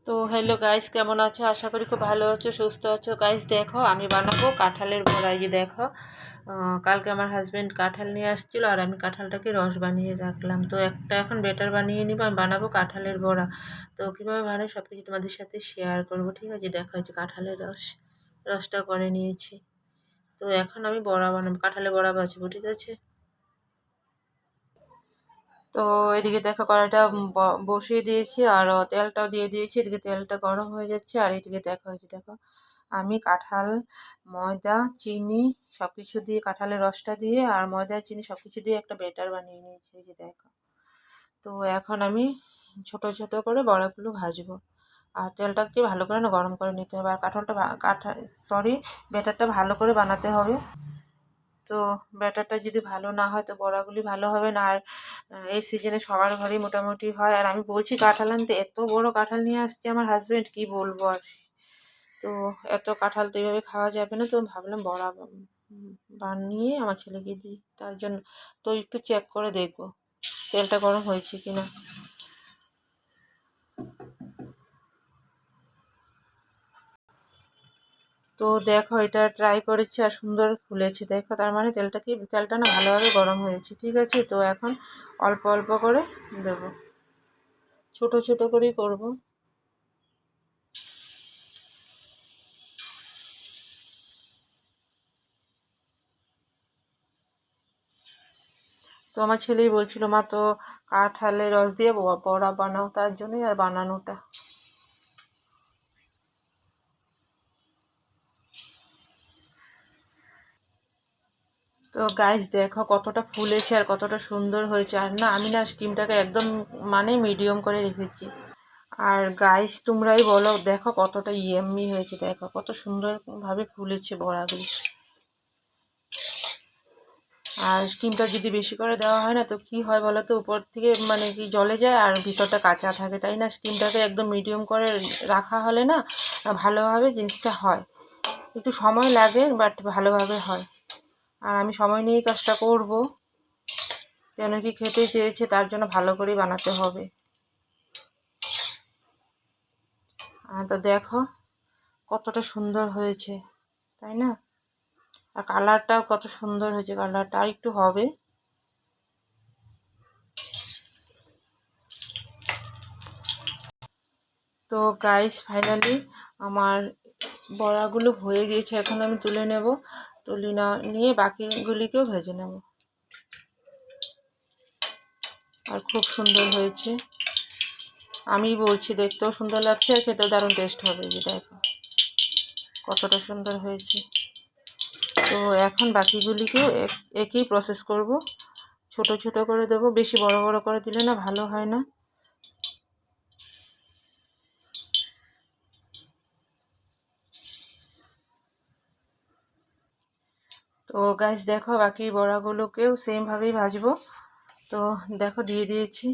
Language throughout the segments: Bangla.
তো হ্যালো গাইস, কেমন আছো? আশা করি খুব ভালো আছো, সুস্থ আছো। গাইস দেখো, আমি বানাবো কাঁঠালের বড়া। এই যে দেখো, কালকে আমার হাজবেন্ড কাঁঠাল নিয়ে আসছিল আর আমি কাঁঠালটাকে রস বানিয়ে রাখলাম। তো একটা এখন বেটার বানিয়ে নিব, আমি বানাবো কাঁঠালের বড়া। তো কীভাবে বানাই সব কিছু তোমাদের সাথে শেয়ার করবো, ঠিক আছে? দেখো, এই যে কাঁঠালের রসটা করে নিয়েছি। তো এখন আমি বড়া বানাবো, কাঁঠালের বড়া ভাজবো, ঠিক আছে? তো এদিকে দেখো, কড়াইটা বসিয়ে দিয়েছি আর তেলটাও দিয়ে দিয়েছি। এদিকে তেলটা গরম হয়ে যাচ্ছে আর এদিকে দেখো, এই যে দেখো, আমি কাঁঠাল, ময়দা, চিনি সব কিছু দিয়ে, কাঁঠালের রসটা দিয়ে আর ময়দা চিনি সব কিছু দিয়ে একটা ব্যাটার বানিয়ে নিয়েছি। এই যে দেখো, তো এখন আমি ছোট ছোট করে বড়াগুলো ভাজবো। আর তেলটাকে ভালো করে না গরম করে নিতে হবে। আর ব্যাটারটা ভালো করে বানাতে হবে। তো ব্যাটারটা যদি ভালো না হয় তো বড়াগুলি ভালো হবে না। আর এই সিজনে সবার ঘরেই মোটামুটি হয়। আর আমি বলছি কাঁঠাল আনতে, এত বড় কাঁঠাল নিয়ে আসছে আমার হাজবেন্ড, কি বলবো আর। তো এত কাঁঠাল তো এইভাবে খাওয়া যাবে না, তো ভাবলাম বড়া বানিয়ে আমার ছেলেকে দিই, তার জন্য। তো একটু চেক করে দেখবো তেলটা গরম হয়েছে কিনা। তো দেখো, এটা ট্রাই করেছি আর সুন্দর ফুলেছে। দেখো, তার মানে তেলটা না ভালোভাবে গরম হয়েছে, ঠিক আছে? তো এখন অল্প অল্প করে দেবো, ছোট ছোট করেই করবো। তো আমার ছেলেই বলছিল, মা তো কাঁঠালের রস দিয়ে বড়া বানাও, তার জন্যই আর বানানোটা। তো গাইস দেখো কতটা ফুলেছে আর কতটা সুন্দর হয়েছে। আর না, আমি না স্টিমটাকে একদম মানে মিডিয়াম করে রেখেছি। আর গাইস তোমরাই বলো, দেখো কতটা ইয়েম্মি হয়েছে, দেখো কত সুন্দরভাবে ফুলেছে বড়াগুলি। আর স্টিমটা যদি বেশি করে দেওয়া হয় না তো কি হয় বলো তো, উপর থেকে মানে কি জ্বলে যায় আর ভিতরটা কাঁচা থাকে, তাই না? স্টিমটাকে একদম মিডিয়াম করে রাখা হলে না ভালোভাবে জিনিসটা হয়। একটু সময় লাগে বাট ভালোভাবে হয়। আর আমি সময় নিয়েই কাজটা করব, কেন কি খেতে চেয়েছে, তার জন্য ভালো করেই বানাতে হবে। তো দেখো কতটা সুন্দর হয়েছে, তাই না? আর কালারটাও কত সুন্দর হয়েছে, কালারটা আর একটু হবে। তো গাইস ফাইনালি আমার বড়াগুলো হয়ে গিয়েছে, এখন আমি তুলে নেব। নিয়ে বাকিগুলিকেও ভেজে নেব। আর খুব সুন্দর হয়েছে, আমি বলছি, দেখতেও সুন্দর লাগছে আর খেতেও দারুণ টেস্ট হবে। যে দেখো কতটা সুন্দর হয়েছে। তো এখন বাকিগুলিকেও একই প্রসেস করব, ছোট ছোট করে দেবো, বেশি বড় বড় করে দিলে না ভালো হয় না। তো গাইস দেখো, বাকি বড়াগুলোকেও সেমভাবেই ভাজবো। তো দেখো দিয়ে দিয়েছি।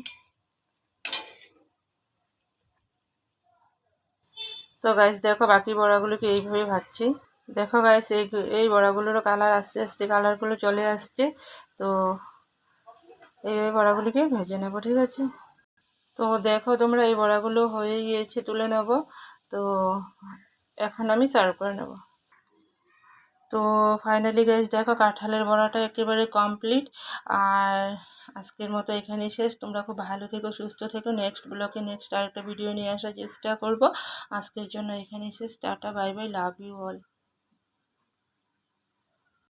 তো গাইস দেখো, বাকি বড়াগুলোকে এইভাবে ভাজছি। দেখো গাইস, এই বড়াগুলোরও কালার আস্তে আস্তে কালারগুলো চলে আসছে। তো এইভাবে বড়াগুলিকে ভেজে নেব, ঠিক আছে? তো দেখো তোমরা, এই বড়াগুলো হয়ে গিয়েছে, তুলে নেব। তো এখন আমি সার্ভ করে নেব। তো ফাইনালি গাইস দেখো, কাঁঠালের বড়াটা একেবারে কমপ্লিট। আর আজকের মতো এখানেই শেষ। তোমরা খুব ভালো থেকো, সুস্থ থেকো। নেক্সট ব্লগে নেক্সট আরেকটা ভিডিও নিয়ে আসার চেষ্টা করব। আজকের জন্য এখানেই শেষ। Tata, bye bye, love you all.